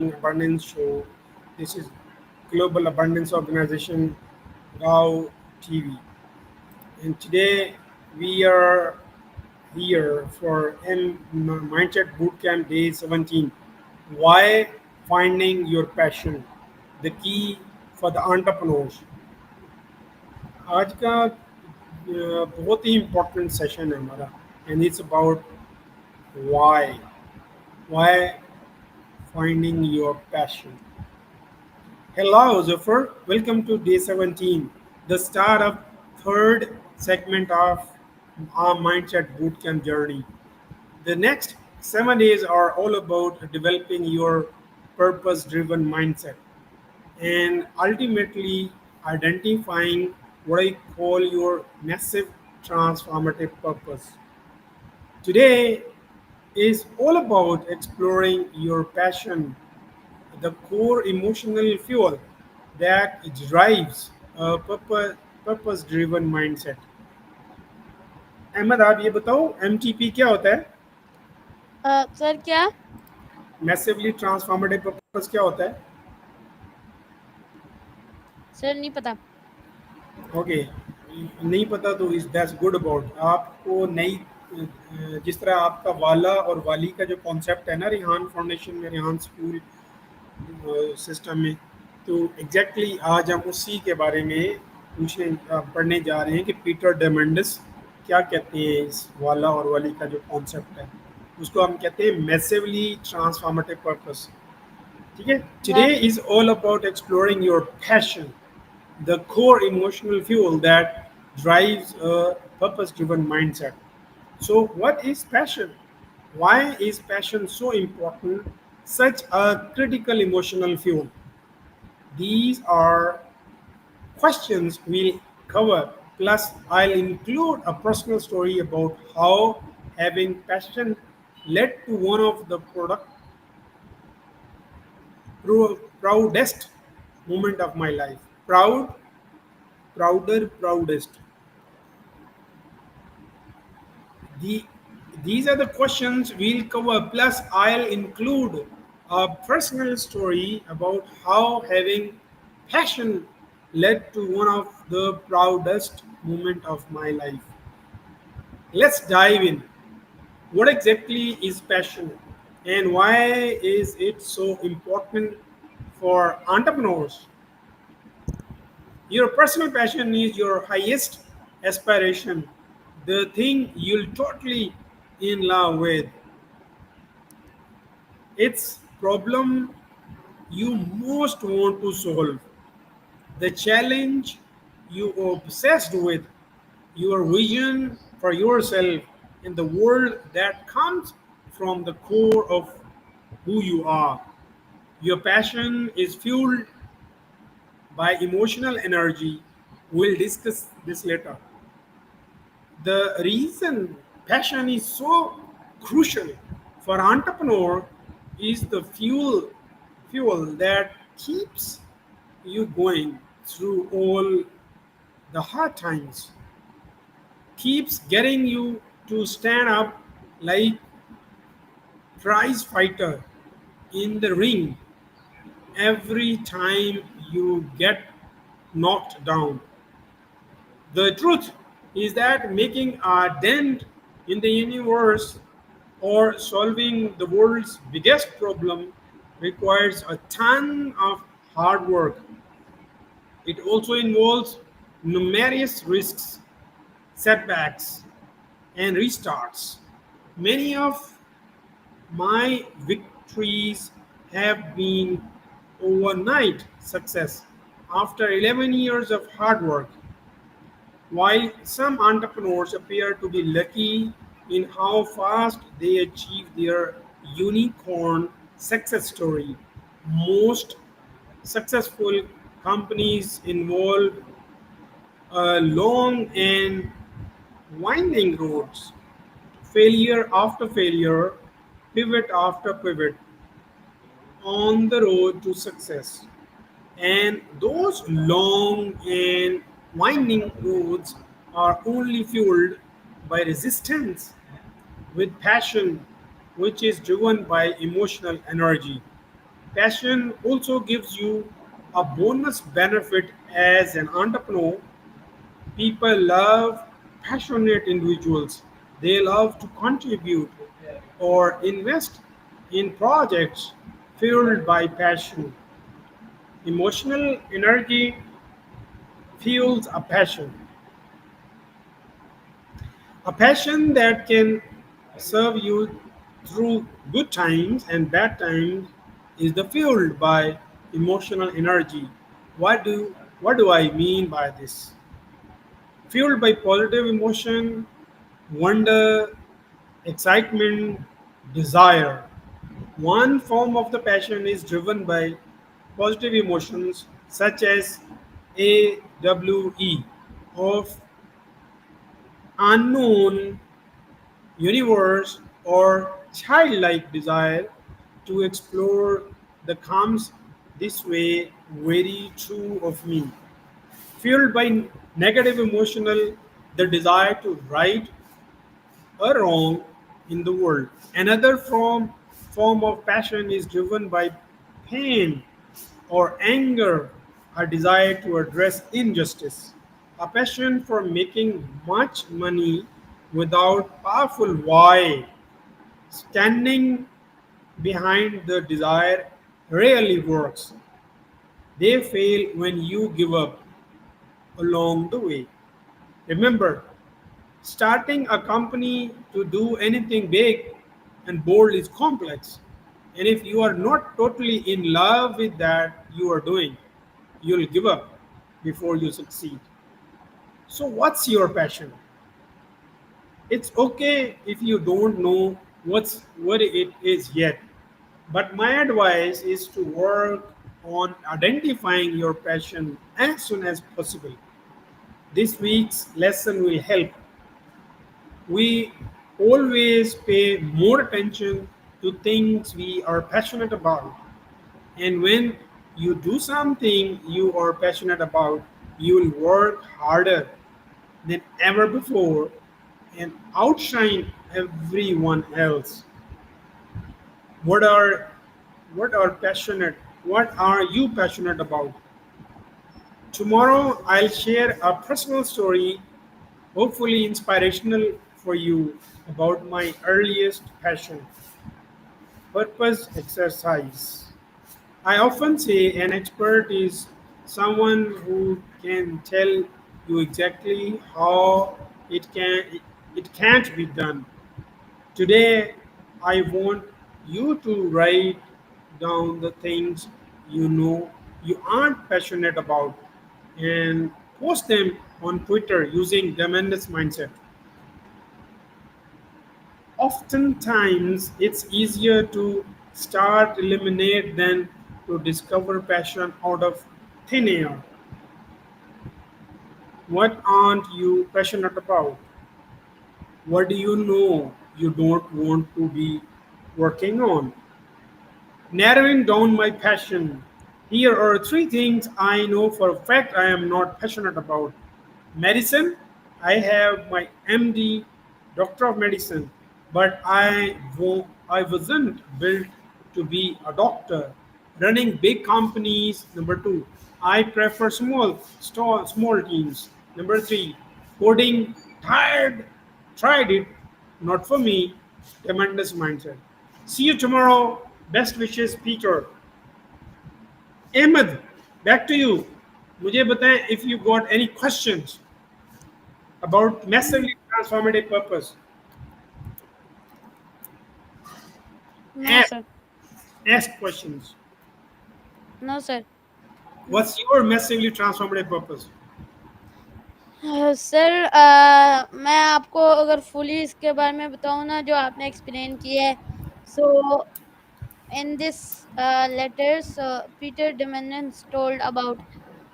Abundance Show. This is Global Abundance Organization, GAO TV. And today we are here for Mindset Bootcamp Day 17. Why finding your passion? The key for the entrepreneurs. आज का बहुत ही important session है हमारा and it's about why why finding your passion. Hello, Zafar. Welcome to day 17, the start of third segment of our Mindset Bootcamp journey. The next 7 days are all about developing your purpose-driven mindset and ultimately identifying what I call your massive transformative purpose. Today is all about exploring your passion, the core emotional fuel that drives a purpose driven mindset. Ahmed, आप ये बताओ MTP क्या होता है? Sir क्या? Massively transformative purpose क्या होता है? सर नहीं पता. ओके, नहीं पता तो इज दैट्स गुड अबाउट आपको नई जिस तरह आपका वाला और वाली का जो कॉन्सेप्ट है ना रिहान फाउंडेशन में, रिहान स्कूल सिस्टम में, तो एग्जैक्टली आज हम उसी के बारे में पढ़ने जा रहे हैं कि पीटर डेमेंडिस क्या कहते हैं इस वाला और वाली का जो कॉन्सेप्ट है उसको हम कहते हैं मैसिवली ट्रांसफॉर्मेटिव पर्पस. ठीक है, today is all about exploring your passion, the core emotional fuel that drives a purpose driven mindset. So what is passion? Why is passion so important, such a critical emotional fuel? These are questions we'll cover. Plus, I'll include a personal story about how having passion led to one of the proudest moment of my life. Proudest. The, these are the questions we'll cover. Plus, I'll include a personal story about how having passion led to one of the proudest moment of my life. Let's dive in. What exactly is passion and why is it so important for entrepreneurs? Your personal passion is your highest aspiration, the thing you'll totally in love with. It's problem you most want to solve, the challenge you are obsessed with, your vision for yourself in the world that comes from the core of who you are. Your passion is fueled by emotional energy. We'll discuss this later. The reason passion is so crucial for entrepreneur is the fuel that keeps you going through all the hard times, keeps getting you to stand up like prize fighter in the ring every time you get knocked down. The truth is that making a dent in the universe or solving the world's biggest problem requires a ton of hard work. It also involves numerous risks, setbacks, and restarts. Many of my victories have been overnight success after 11 years of hard work. While some entrepreneurs appear to be lucky in how fast they achieve their unicorn success story, most successful companies involve long and winding roads, failure after failure, pivot after pivot on the road to success. And those long and winding roads are only fueled by resistance. With passion, which is driven by emotional energy, Passion also gives you a bonus benefit as an entrepreneur. People love passionate individuals. They love to contribute or invest in projects fueled by passion. Emotional energy fuels a passion that can serve you through good times and bad times is the fueled by emotional energy. What do I mean by this? Fueled by positive emotion, wonder, excitement, desire. One form of the passion is driven by positive emotions such as AWE of unknown universe or childlike desire to explore the comes this way very true of me. Fueled by negative emotional, the desire to right a wrong in the world. Another form of passion is driven by pain or anger, a desire to address injustice, a passion for making much money without powerful why. Standing behind the desire rarely works. They fail when you give up along the way. Remember, starting a company to do anything big and bold is complex. And if you are not totally in love with that you are doing, you'll give up before you succeed. So, what's your passion? It's okay if you don't know what it is yet. But my advice is to work on identifying your passion as soon as possible. This week's lesson will help. We always pay more attention to things we are passionate about. And when you do something you are passionate about, you will work harder than ever before and outshine everyone else. What are what are you passionate about? Tomorrow I'll share a personal story, hopefully inspirational for you, about my earliest passion, purpose exercise. I often say an expert is someone who can tell you exactly how it can't be done. Today I want you to write down the things you know you aren't passionate about and post them on Twitter using Diamandis mindset. Oftentimes it's easier to start eliminate than to discover passion out of thin air. What aren't you passionate about? What do you know you don't want to be working on? Narrowing down my passion. Here are three things I know for a fact I am not passionate about. Medicine. I have my MD, Doctor of Medicine, but I wasn't built to be a doctor. Running big companies. Number two. I prefer small teams. Number three. Coding. Tired. Tried it. Not for me. Tremendous mindset. See you tomorrow. Best wishes, Peter. Ahmed, back to you. मुझे बताएं if you got any questions about massively transformative purpose. No, Ask, sir. ask questions. No, sir. What's your massively transformative purpose? Sir मैं आपको अगर fully इसके बारे में बताऊँ ना जो आपने एक्सप्लेन किया है सो in this letters Peter Diamandis told about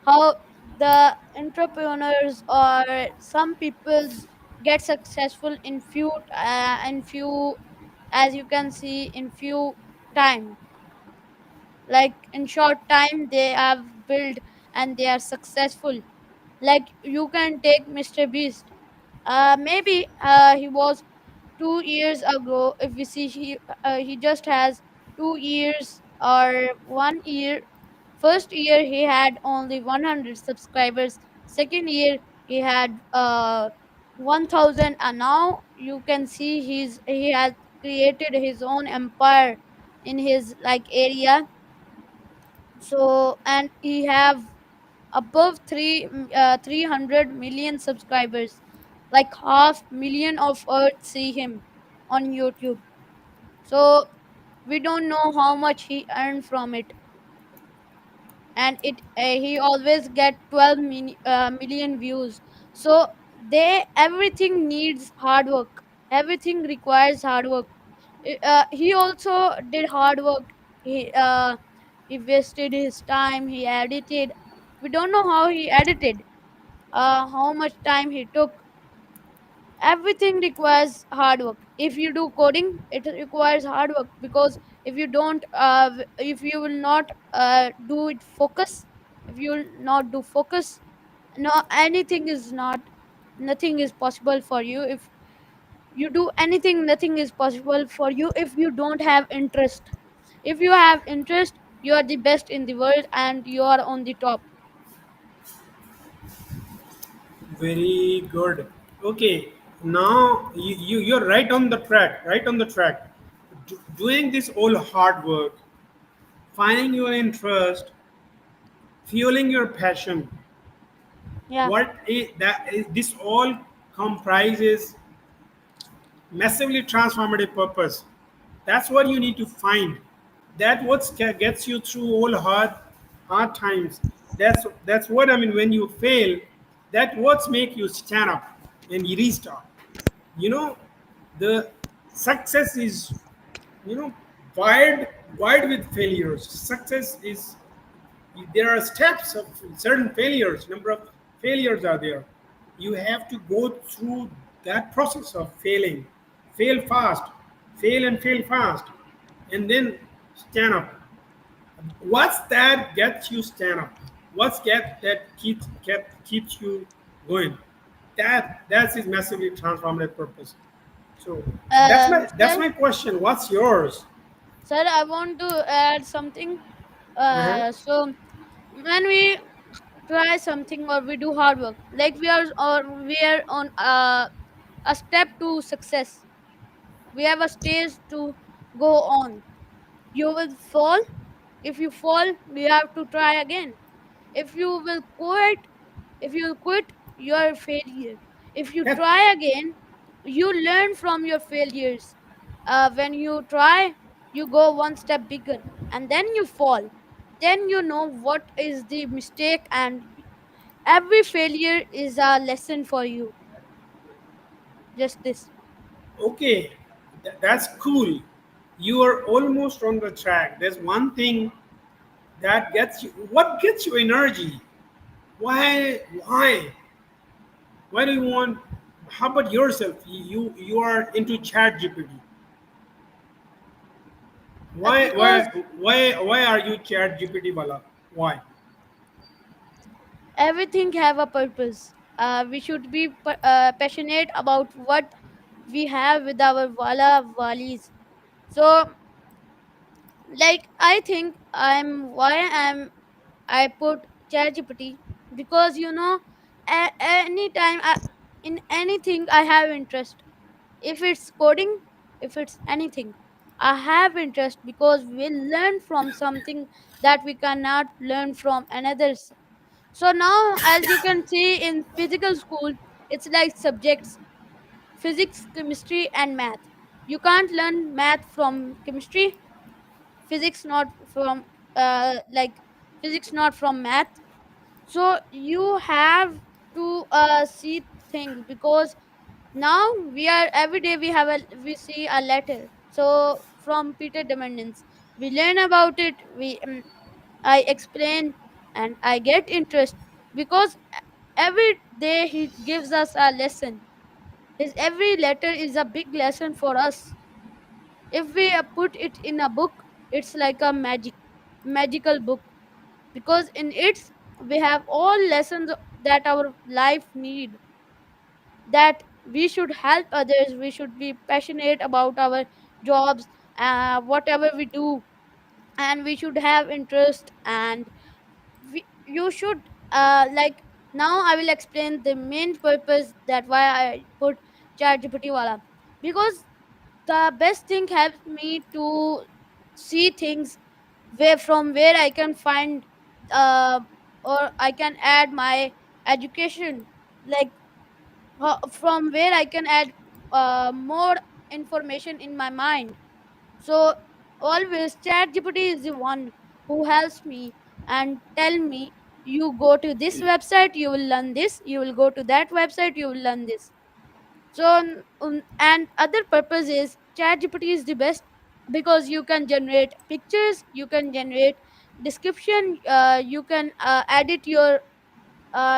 how the entrepreneurs or some peoples get successful in few as you can see in few time, like in short time they have built and they are successful. Like you can take Mr. Beast. Maybe he was 2 years ago. If we see he just has 2 years or 1 year. First year he had only 100 subscribers. Second year he had 1000, and now you can see he has created his own empire in his like area. So and he have above 300 million subscribers, like half million of earth see him on YouTube. So we don't know how much he earned from it. And it he always get 12 million views. So they everything needs hard work, everything requires hard work. He also did hard work. He wasted his time, he edited. We don't know how he edited, how much time he took. Everything requires hard work. If you do coding, it requires hard work, because if you don't if you will not do it focus, if you will not do focus, no, anything is not, nothing is possible for you. If you do anything, nothing is possible for you if you don't have interest. If you have interest, you are the best in the world and you are on the top. Very good. Okay, now you're right on the track, right on the track. Doing this all hard work, finding your interest, fueling your passion. Yeah. This all comprises massively transformative purpose. That's what you need to find. That what gets you through all hard times. That's what I mean. When you fail, that what's make you stand up and you restart. You know, the success is, you know, wired wired with failures. Success is, there are steps of certain failures, number of failures are there. You have to go through that process of failing, fail fast, fail and fail fast, and then stand up. What's that gets you stand up? What's get that keeps you going? That's his massively transformative purpose. So that's Sir, my question. What's yours? sir, I want to add something. Uh-huh. So when we try something or we do hard work, like we are on a step to success. We have a stage to go on. You will fall. If you fall, you have to try again. If you will quit, if you quit, you are a failure. If you That try again, you learn from your failures. When you try, you go one step bigger, and then you fall. Then you know what is the mistake, and every failure is a lesson for you. Just this. okay, that's cool. You are almost on the track. There's one thing that gets you. What gets you energy? Why do you want? How about yourself? You are into chat GPT. why why Because why are you chat GPT wala? Why? everything have a purpose. We should be passionate about what we have with our wala walis. So, like, I think I put ChatGPT, because anytime in anything I have interest. If it's coding, if it's anything, I have interest, because we learn from something that we cannot learn from another. So now, as you can see in physical school, it's like subjects: physics, chemistry, and math. You can't learn math from chemistry, physics not from like physics not from math. So you have to see things, because now we are every day we see a letter. So from Peter Demandins, we learn about it. I explain and I get interest, because every day he gives us a lesson. His every letter is a big lesson for us. If we put it in a book, it's like a magical book, because in it we have all lessons that our life need, that we should help others, we should be passionate about our jobs, whatever we do. and we should have interest, and you should like, now I will explain the main purpose that why I put ChatGPT wala, because the best thing helps me to see things where I can find uh, or I can add my education, like from where I can add more information in my mind. So always ChatGPT is the one who helps me and tell me, you go to this website, you will learn this. You will go to that website, you will learn this. So and other purpose is ChatGPT is the best because you can generate pictures, you can generate description, you can edit your,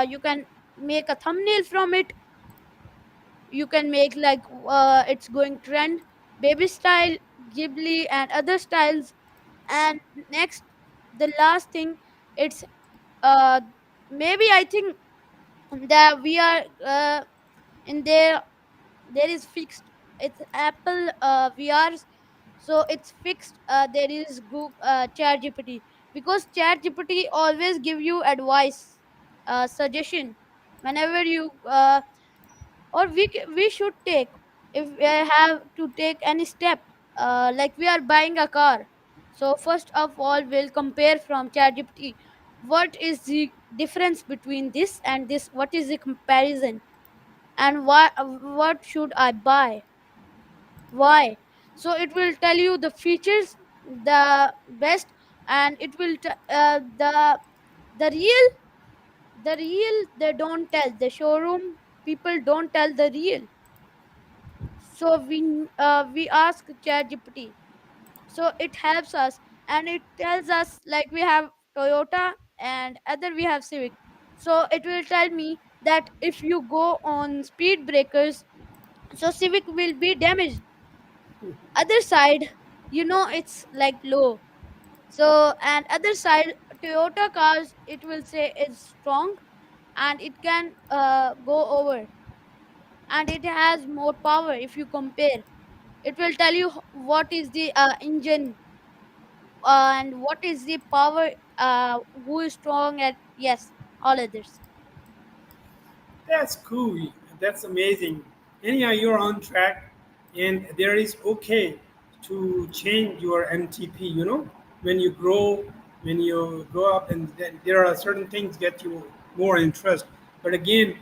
you can make a thumbnail from it. You can make like it's going trend, baby style, ghibli and other styles. And next, the last thing, it's uh maybe I think that we are in there is fixed, it's Apple VRs, so it's fixed. There is Google Chat GPT, because Chat GPT always give you advice, suggestion whenever you or we should take, if we have to take any step, like we are buying a car. So first of all, we'll compare from ChatGPT, what is the difference between this and this, what is the comparison, and what should I buy, why. So it will tell you the features, the best, and it will the real, they don't tell, the showroom people don't tell the real. So we ask ChatGPT, so it helps us, and it tells us, like we have Toyota and other we have Civic. So it will tell me that if you go on speed breakers, so Civic will be damaged. Other side, it's like low. So and other side, Toyota cars, it will say is strong, and it can go over, and it has more power. If you compare, it will tell you what is the engine, and what is the power, who is strong at, yes, all others. That's cool. That's amazing. Anyhow, you're on track, and there is okay to change your MTP. When you grow up, and then there are certain things get you more interest. But again,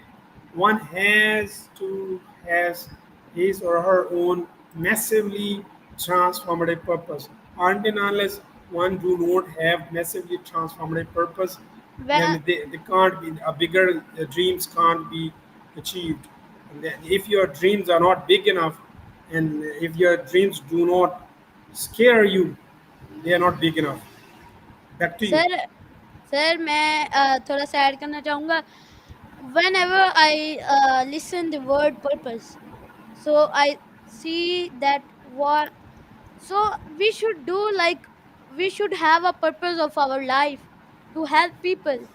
one has to has his or her own massively transformative purpose. Until and unless one do not have massively transformative purpose, Well, then they can't be a bigger dreams can't be achieved. And then if your dreams are not big enough, and if your dreams do not scare you, they are not big enough. Back to you. Sir sir मैं थोड़ा सा add करना चाहूँगा. Whenever I listen the word purpose, so I see that what, so we should do like, we should have a purpose of our life, to help people,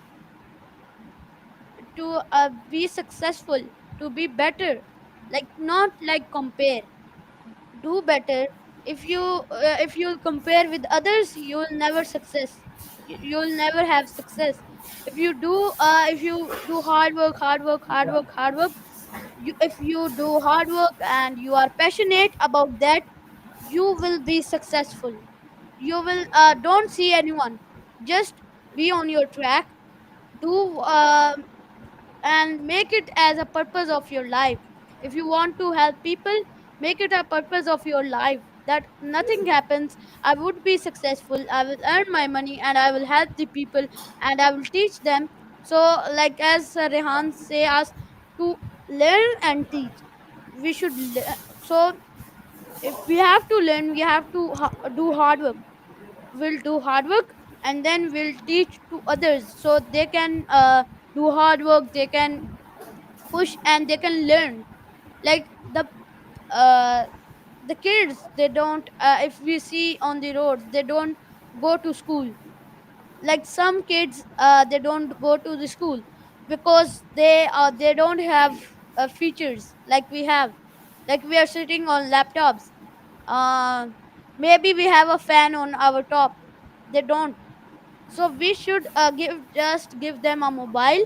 to be successful, to be better, like not like compare, do better. If you compare with others, you'll never success. You'll never have success. If you do hard work, hard work, hard Yeah. work, hard work, if you do hard work and you are passionate about that, you will be successful. You will don't see anyone, just be on your track, do and make it as a purpose of your life. If you want to help people, make it a purpose of your life, that nothing happens, I would be successful, I will earn my money, and I will help the people, and I will teach them. So like as Rehan say us to learn and teach, we should so if we have to learn, we have to do hard work. We'll do hard work, and then we'll teach to others, so they can do hard work, they can push, and they can learn. Like uh, the kids, they don't if we see on the road, they don't go to school. Like some kids, they don't go to the school because they don't have features like we have. Like we are sitting on laptops, uh, maybe we have a fan on our top, They don't. So we should give them a mobile,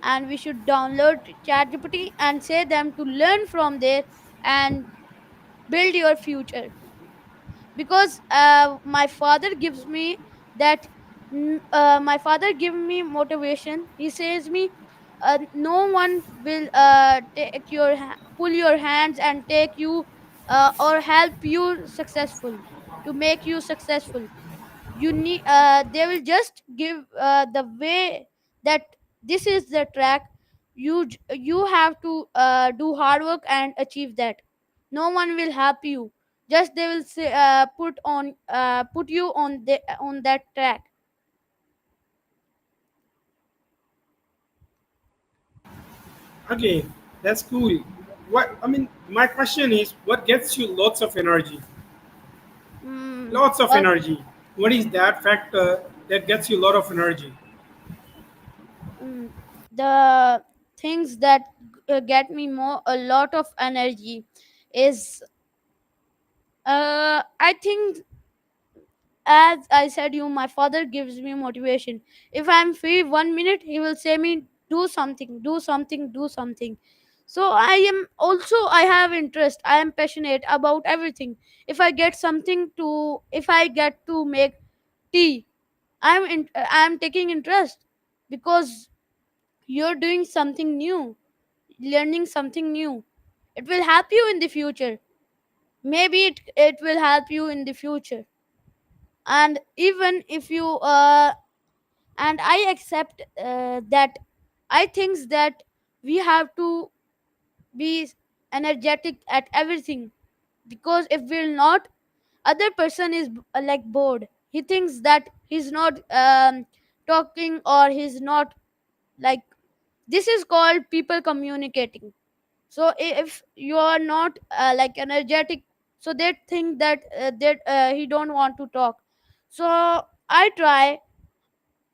and we should download ChatGPT and say them to learn from there and build your future. Because my father gives me that my father give me motivation. He says me, no one will take pull your hands and take you or help you successful, to make you successful. You need They will just give the way, that this is the track. You have to do hard work and achieve that. No one will help you. Just they will say, put you on that track. Okay, that's cool. What I mean, my question is, what gets you lots of energy? Lots of What energy. What is that factor that gets you a lot of energy? mm, the things that get me more a lot of energy is, I think, as I said you, my father gives me motivation. If I'm free 1 minute, he will say me, do something, do something, do something. So I have interest. I am passionate about everything. If I get to make tea, I'm taking interest, because you're doing something new, learning something new. It will help you in the future. Maybe it will help you in the future. And even if you and I accept that I think that we have to be energetic at everything. Because if we're not, other person is like bored. He thinks that he's not talking, or he's not like, this is called people communicating. So if you are not like energetic, so they think that he don't want to talk. So I try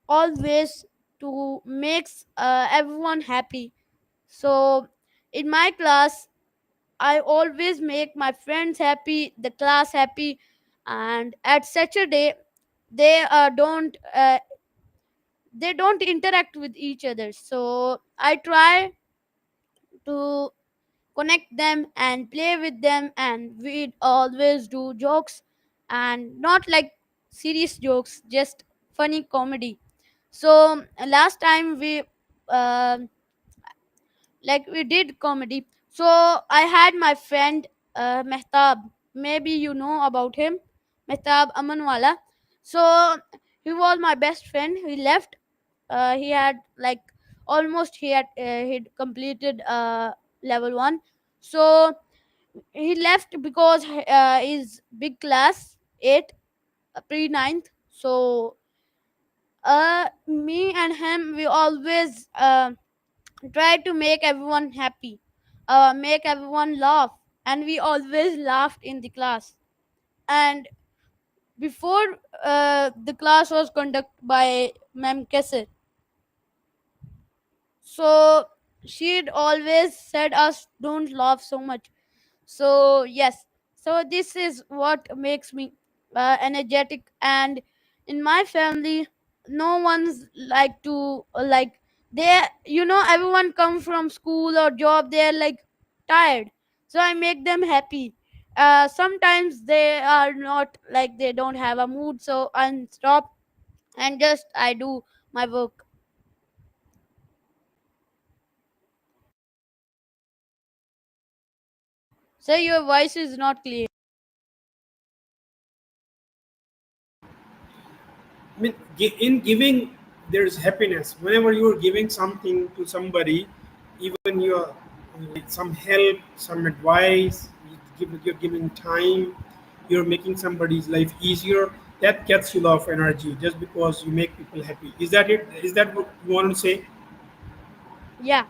always to make everyone happy. So in my class, I always make my friends happy, the class happy. And at Saturday, they don't interact with each other. So I try to connect them and play with them, and we always do jokes, and not like serious jokes, just funny comedy. So last time uh, we did comedy. So I had my friend Mehtab. Maybe you know about him, Mehtab Amanwala. So he was my best friend. He left. He had like almost he'd completed level 1. So he left because his big class 8, pre ninth. So me and him, we always try to make everyone happy, make everyone laugh, and we always laughed in the class. And before the class was conducted by Ma'am Kesser, so she'd always said us, don't laugh so much. So yes, so this is what makes me energetic. And in my family, no one's like to like, they, everyone come from school or job, they're like tired. So I make them happy. Sometimes they are not like, they don't have a mood, so I stop and just I do my work. So your voice is not clear. I mean, in giving, there's happiness. Whenever you're giving something to somebody, even you're like some help, some advice, you're giving time, you're making somebody's life easier. That gets you a lot of energy just because you make people happy. Is that it? Is that what you want to say? Yeah.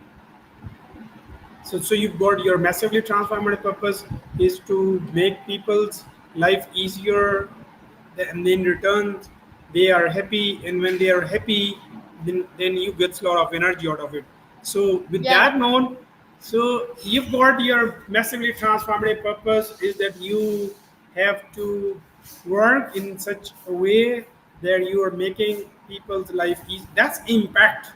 So you've got your massively transformative purpose is to make people's life easier, and in return, they are happy. And when they are happy, then you get a lot of energy out of it. So with Yeah. that known, so you've got your massively transformative purpose is that you have to work in such a way that you are making people's life easy. That's impact.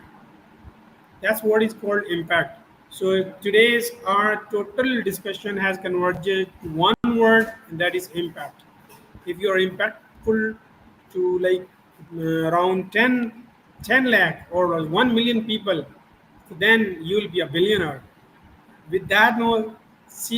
That's what is called impact. So today's our total discussion has converged to one word, and that is impact. If you are impactful to like around 10 lakh or 1 million people, then you'll be a billionaire. With that note, see